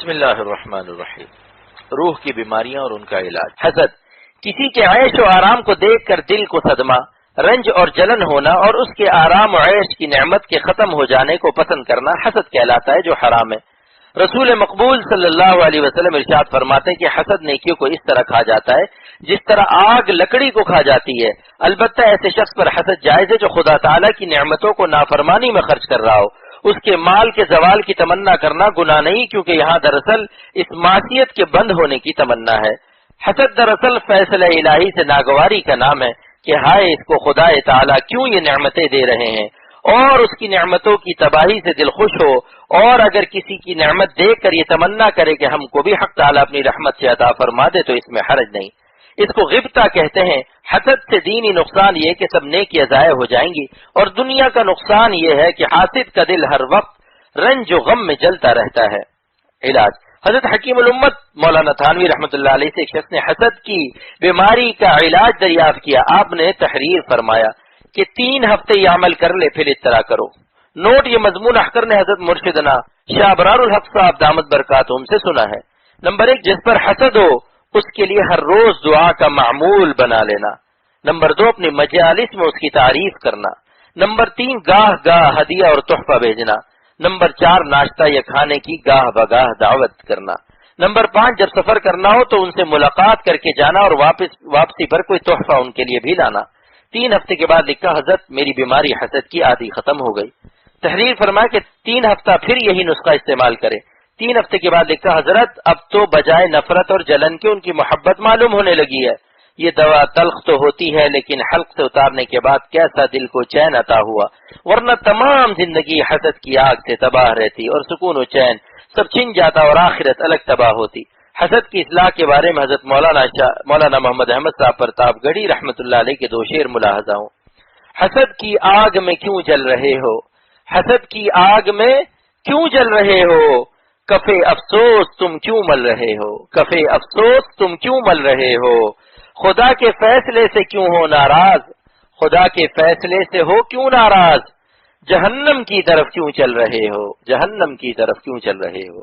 بسم اللہ الرحمن الرحیم۔ روح کی بیماریاں اور ان کا علاج۔ حسد، کسی کے عیش و آرام کو دیکھ کر دل کو صدمہ، رنج اور جلن ہونا اور اس کے آرام و عیش کی نعمت کے ختم ہو جانے کو پسند کرنا حسد کہلاتا ہے، جو حرام ہے۔ رسول مقبول صلی اللہ علیہ وسلم ارشاد فرماتے ہیں کہ حسد نیکیوں کو اس طرح کھا جاتا ہے جس طرح آگ لکڑی کو کھا جاتی ہے۔ البتہ ایسے شخص پر حسد جائز ہے جو خدا تعالیٰ کی نعمتوں کو نافرمانی میں خرچ کر رہا ہو۔ اس کے مال کے زوال کی تمنا کرنا گناہ نہیں، کیونکہ یہاں دراصل اس معصیت کے بند ہونے کی تمنا ہے۔ حسد دراصل فیصلہ الہی سے ناگواری کا نام ہے کہ ہائے اس کو خدا تعالیٰ کیوں یہ نعمتیں دے رہے ہیں، اور اس کی نعمتوں کی تباہی سے دل خوش ہو، اور اگر کسی کی نعمت دیکھ کر یہ تمنا کرے کہ ہم کو بھی حق تعالیٰ اپنی رحمت سے عطا فرما دے تو اس میں حرج نہیں۔ اس کو غبطہ کہتے ہیں۔ حسد سے دینی نقصان یہ کہ سب نیکیاں ضائع ہو جائیں گی، اور دنیا کا نقصان یہ ہے کہ حاسد کا دل ہر وقت رنج و غم میں جلتا رہتا ہے۔ علاج۔ حضرت حکیم الامت مولانا تھانوی رحمۃ اللہ علیہ سے ایک شخص نے حسد کی بیماری کا علاج دریافت کیا۔ آپ نے تحریر فرمایا کہ 3 ہفتے یہ عمل کر لے پھر اطلاع کرو۔ نوٹ، یہ مضمون احکر نے حضرت مرشدنا شاہ ابرار الحق صاحب دامت برکاتہم سے سنا ہے۔ نمبر 1، جس پر حسد ہو اس کے لیے ہر روز دعا کا معمول بنا لینا۔ نمبر 2، اپنی مجالس میں اس کی تعریف کرنا۔ نمبر 3، گاہ گاہ ہدیہ اور تحفہ بھیجنا۔ نمبر 4، ناشتہ یا کھانے کی گاہ بگاہ دعوت کرنا۔ نمبر 5، جب سفر کرنا ہو تو ان سے ملاقات کر کے جانا اور واپسی پر کوئی تحفہ ان کے لیے بھی لانا۔ 3 ہفتے کے بعد لکھا، حضرت میری بیماری حسد کی عادی ختم ہو گئی۔ تحریر فرمایا کہ 3 ہفتہ پھر یہی نسخہ استعمال کرے۔ 3 ہفتے کے بعد لکھا، حضرت اب تو بجائے نفرت اور جلن کے ان کی محبت معلوم ہونے لگی ہے۔ یہ دوا تلخ تو ہوتی ہے لیکن حلق سے اتارنے کے بعد کیسا دل کو چین عطا ہوا، ورنہ تمام زندگی حسد کی آگ سے تباہ رہتی اور سکون و چین سب چھن جاتا اور آخرت الگ تباہ ہوتی۔ حسد کی اصلاح کے بارے میں حضرت مولانا محمد احمد صاحب پرتاپ گڑھی رحمۃ اللہ علیہ کے 2 شعر ملاحظہ ہوں۔ حسد کی آگ میں کیوں جل رہے ہو، حسد کی آگ میں کیوں جل رہے ہو، کفے افسوس تم کیوں مل رہے ہو، کفے افسوس تم کیوں مل رہے ہو، خدا کے فیصلے سے کیوں ہو ناراض، خدا کے فیصلے سے ہو کیوں ناراض، جہنم کی طرف کیوں چل رہے ہو، جہنم کی طرف کیوں چل رہے ہو۔